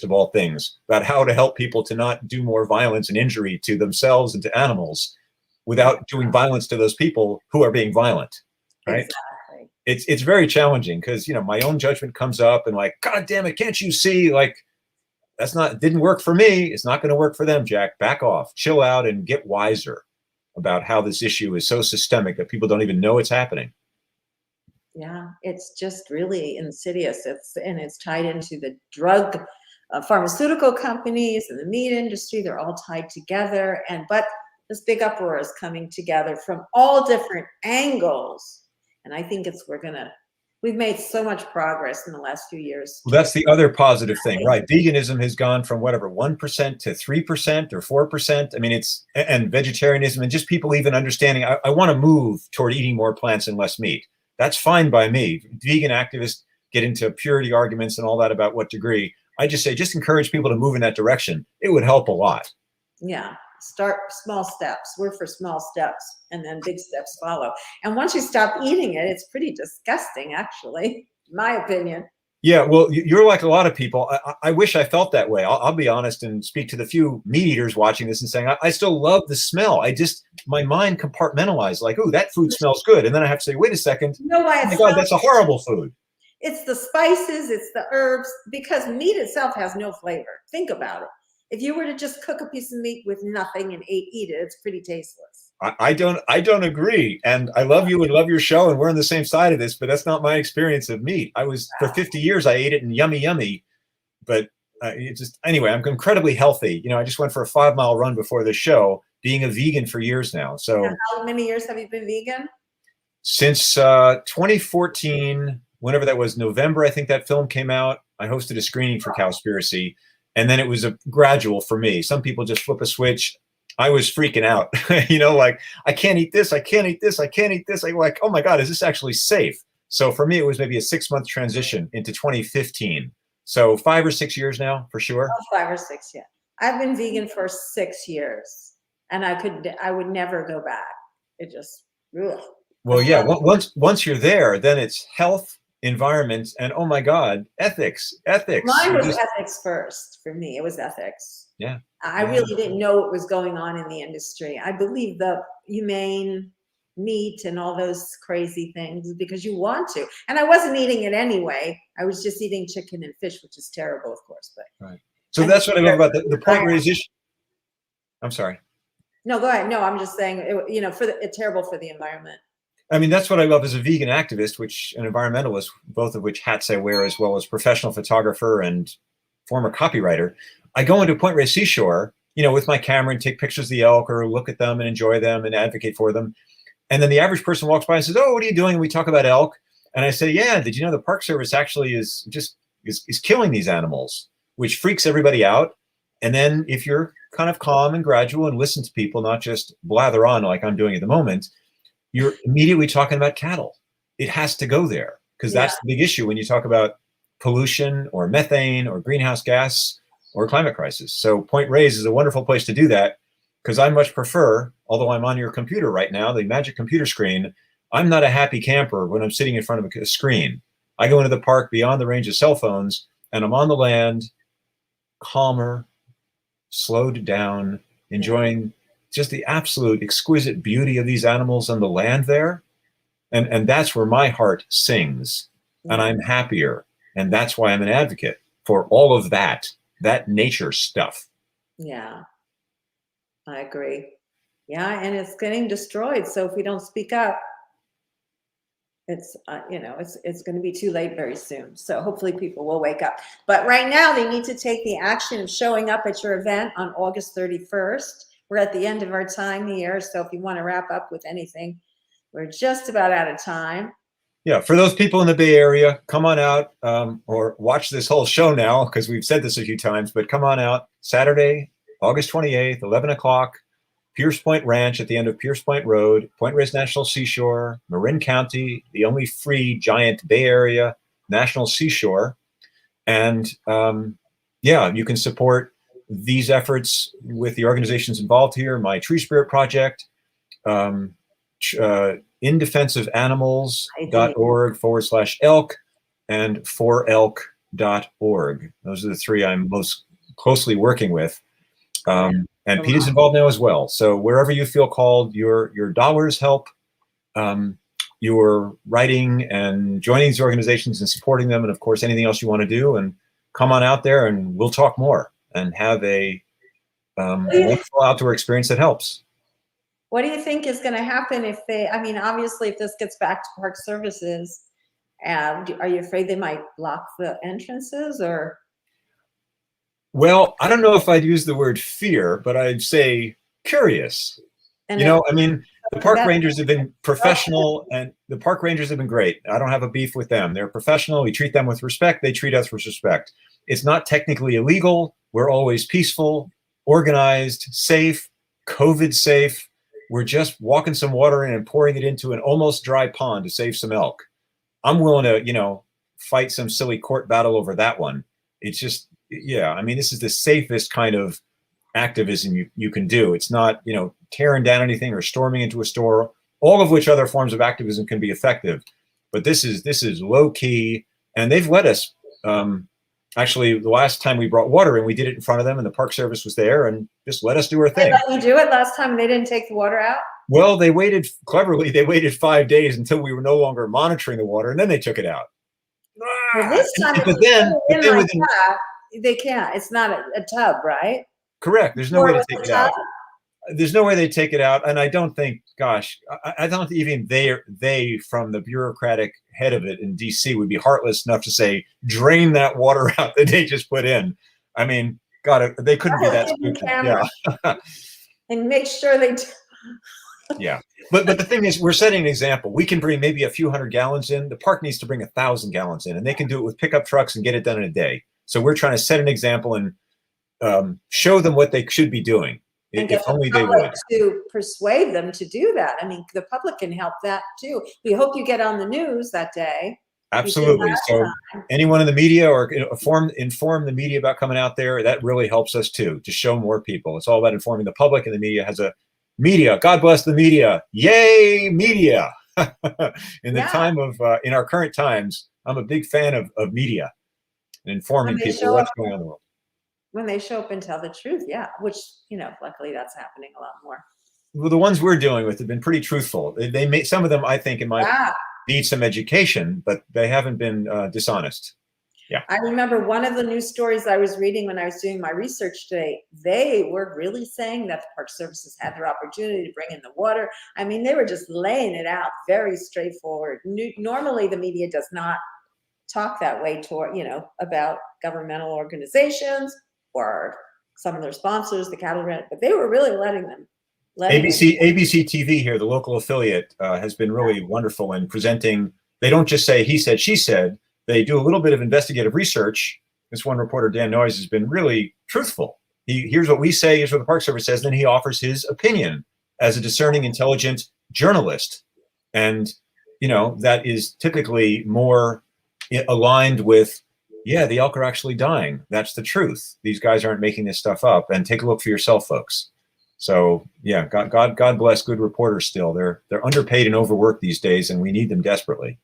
of all things, about how to help people to not do more violence and injury to themselves and to animals without doing violence to those people who are being violent, right? Exactly. It's very challenging because, my own judgment comes up and like, God damn it, can't you see? Like, didn't work for me. It's not going to work for them, Jack. Back off, chill out, and get wiser about how this issue is so systemic that people don't even know it's happening. Yeah, it's just really insidious. It's tied into the drug, pharmaceutical companies and the meat industry. They're all tied together. But this big uproar is coming together from all different angles. And I think we've made so much progress in the last few years. Well, that's the other positive thing, right? Veganism has gone from 1% to 3% or 4%. I mean, and vegetarianism and just people even understanding, I want to move toward eating more plants and less meat. That's fine by me. Vegan activists get into purity arguments and all that about what degree. I just say, just encourage people to move in that direction. It would help a lot. Yeah. Start small steps. We're for small steps, and then big steps follow. And once you stop eating it, it's pretty disgusting, actually, in my opinion. Yeah, well, you're like a lot of people. I wish I felt that way. I'll be honest and speak to the few meat eaters watching this and saying, I still love the smell. My mind compartmentalized, like, oh, that food smells good. And then I have to say, wait a second. You know why? Oh my God, that's a horrible food. It's the spices, it's the herbs, because meat itself has no flavor. Think about it. If you were to just cook a piece of meat with nothing and eat it, it's pretty tasteless. I don't agree. And I love you and love your show, and we're on the same side of this, but that's not my experience of meat. For 50 years, I ate it and yummy. But anyway, I'm incredibly healthy. I just went for a 5-mile run before the show, being a vegan for years now. So how many years have you been vegan? Since 2014, whenever that was, November, I think that film came out. I hosted a screening for Cowspiracy. And then it was a gradual for me. Some people just flip a switch. I was freaking out, like, I can't eat this. I can't eat this. I can't eat this. I'm like, oh my God, is this actually safe? So for me, it was maybe a 6-month transition into 2015. So 5 or 6 years now, for sure. 5 or 6, yeah. I've been vegan for 6 years, and I would never go back. It just, ugh. Well, yeah, once you're there, then it's health, environment, and oh my God, ethics. Mine was ethics first for me. It was ethics. Yeah. I really didn't know what was going on in the industry. I believe the humane meat and all those crazy things because you want to. And I wasn't eating it anyway. I was just eating chicken and fish, which is terrible, of course. But right. So that's what I love about the point Reyes issue. I'm sorry. No, go ahead. No, I'm just saying, it's terrible for the environment. I mean, that's what I love as a vegan activist, an environmentalist, both of which hats I wear, as well as professional photographer and former copywriter. I go into Point Reyes Seashore, with my camera and take pictures of the elk or look at them and enjoy them and advocate for them. And then the average person walks by and says, oh, what are you doing? And we talk about elk. And I say, yeah, did you know the Park Service actually is killing these animals, which freaks everybody out. And then if you're kind of calm and gradual and listen to people, not just blather on like I'm doing at the moment, you're immediately talking about cattle. It has to go there because that's the big issue when you talk about pollution or methane or greenhouse gas or climate crisis. So Point Reyes is a wonderful place to do that because I much prefer, although I'm on your computer right now, the magic computer screen, I'm not a happy camper when I'm sitting in front of a screen. I go into the park beyond the range of cell phones and I'm on the land, calmer, slowed down, enjoying just the absolute exquisite beauty of these animals and the land there. And that's where my heart sings and I'm happier. And that's why I'm an advocate for all of that nature stuff. Yeah, I agree. Yeah, and it's getting destroyed. So if we don't speak up, it's it's going to be too late very soon. So hopefully people will wake up. But right now they need to take the action of showing up at your event on August 31st. We're at the end of our time here. So if you want to wrap up with anything, we're just about out of time. Yeah, for those people in the Bay Area, come on out or watch this whole show now because we've said this a few times, but come on out Saturday, August 28th, 11 o'clock, Pierce Point Ranch at the end of Pierce Point Road, Point Reyes National Seashore, Marin County, the only free giant Bay Area national seashore. And yeah, you can support these efforts with the organizations involved here, my Tree Spirit Project, indefenseofanimals.org/elk and forelk.org. Those are the three I'm most closely working with. And Pete is involved now as well. So wherever you feel called, your dollars help. Your writing and joining these organizations and supporting them. And of course, anything else you want to do. And come on out there and we'll talk more and have a wonderful outdoor experience that helps. What do you think is going to happen if they, I mean, obviously if this gets back to Park Services, are you afraid they might block the entrances or? Well, I don't know if I'd use the word fear, but I'd say curious. And you know, I mean, the park rangers have been professional and the park rangers have been great. I don't have a beef with them. They're professional. We treat them with respect. They treat us with respect. It's not technically illegal. We're always peaceful, organized, safe, COVID safe. We're just walking some water in and pouring it into an almost dry pond to save some elk. I'm willing to, you know, fight some silly court battle over that one. It's just, yeah, I mean, this is the safest kind of activism you can do. It's not, you know, tearing down anything or storming into a store, all of which other forms of activism can be effective. But this is low key, and they've let us. Actually, the last time we brought water in, we did it in front of them, and the Park Service was there and just let us do our thing. They let you do it last time. They didn't take the water out. Well, they waited cleverly. They waited 5 days until we were no longer monitoring the water, and then they took it out. Well, this time, but then they can't. It's not a tub, right? Correct. There's no way to take it out. There's no way they take it out, and I don't think. Gosh, I don't even they from the bureaucratic head of it in D.C. would be heartless enough to say drain that water out that they just put in. I mean, God, they couldn't be that stupid. Yeah. And make sure they. Yeah, but the thing is, we're setting an example. We can bring maybe a few hundred gallons in. The park needs to bring 1,000 gallons in, and they can do it with pickup trucks and get it done in a day. So we're trying to set an example and show them what they should be doing. And if only they would. To persuade them to do that. I mean, the public can help that too. We hope you get on the news that day. Absolutely. So anyone in the media or inform the media about coming out there, that really helps us too, to show more people. It's all about informing the public, and the media has a media. God bless the media. Yay, media. In the time of, in our current times, I'm a big fan of media and informing people what's going on in the world. When they show up and tell the truth, yeah, which, you know, luckily that's happening a lot more. Well, the ones we're dealing with have been pretty truthful. They may, some of them, I think, need some education, but they haven't been dishonest. Yeah. I remember one of the news stories I was reading when I was doing my research today, they were really saying that the Park Services had their opportunity to bring in the water. I mean, they were just laying it out very straightforward. Normally, the media does not talk that way toward, you know, about governmental organizations or some of their sponsors, the cattle ranch, but they were really letting them. ABC TV here, the local affiliate, has been really wonderful in presenting. They don't just say he said, she said. They do a little bit of investigative research. This one reporter, Dan Noyes, has been really truthful He hears what we say, here's what the Park Service says, then he offers his opinion as a discerning, intelligent journalist. And, you know, that is typically more aligned with, yeah, the elk are actually dying. That's the truth. These guys aren't making this stuff up. And take a look for yourself, folks. So yeah, God bless good reporters still. They're underpaid and overworked these days, and we need them desperately.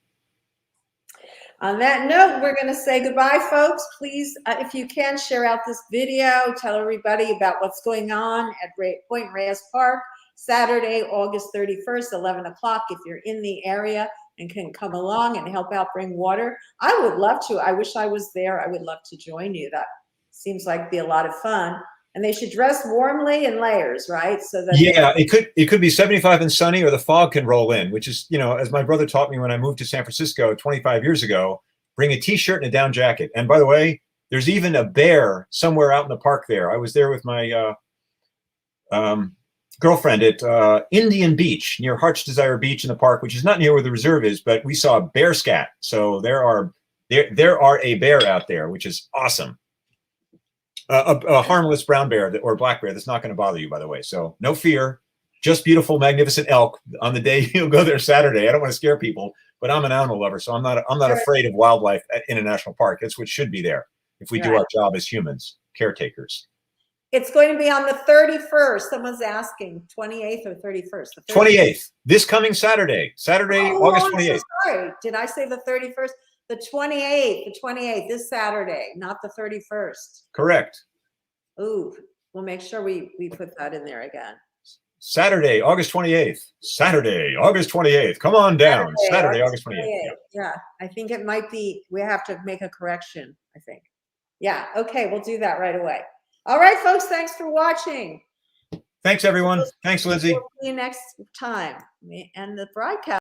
On that note, we're going to say goodbye, folks. Please, if you can, share out this video. Tell everybody about what's going on at Point Reyes Park, Saturday, August 31st, 11 o'clock. If you're in the area and can come along and help out bring water, I would love to. I wish I was there. I would love to join you. That seems like be a lot of fun. And they should dress warmly in layers, right? So that yeah, it could be 75 and sunny, or the fog can roll in, which is, you know, as my brother taught me when I moved to San Francisco 25 years ago, bring a t-shirt and a down jacket. And by the way, there's even a bear somewhere out in the park there. I was there with my girlfriend at Indian Beach, near Heart's Desire Beach in the park, which is not near where the reserve is, but we saw a bear scat. So there are a bear out there, which is awesome. A harmless brown bear or black bear that's not going to bother you, by the way. So no fear, just beautiful, magnificent elk on the day you'll go there Saturday. I don't want to scare people, but I'm an animal lover, so I'm not afraid of wildlife in a national park. That's what should be there if we do our job as humans, caretakers. it's going to be on the 31st. Someone's asking, 28th or 31st? The 28th, this coming Saturday, August 28th. I'm so sorry. Did I say the 31st? The 28th, this Saturday, not the 31st. Correct. Ooh, we'll make sure we put that in there again. Saturday, August 28th. Saturday, August 28th. Come on down. Saturday, August 28th. Yeah, I think it might be, we have to make a correction, I think. Yeah, okay, we'll do that right away. All right, folks, thanks for watching. Thanks, everyone. Thanks, Lindsay. We'll see you next time. And the broadcast.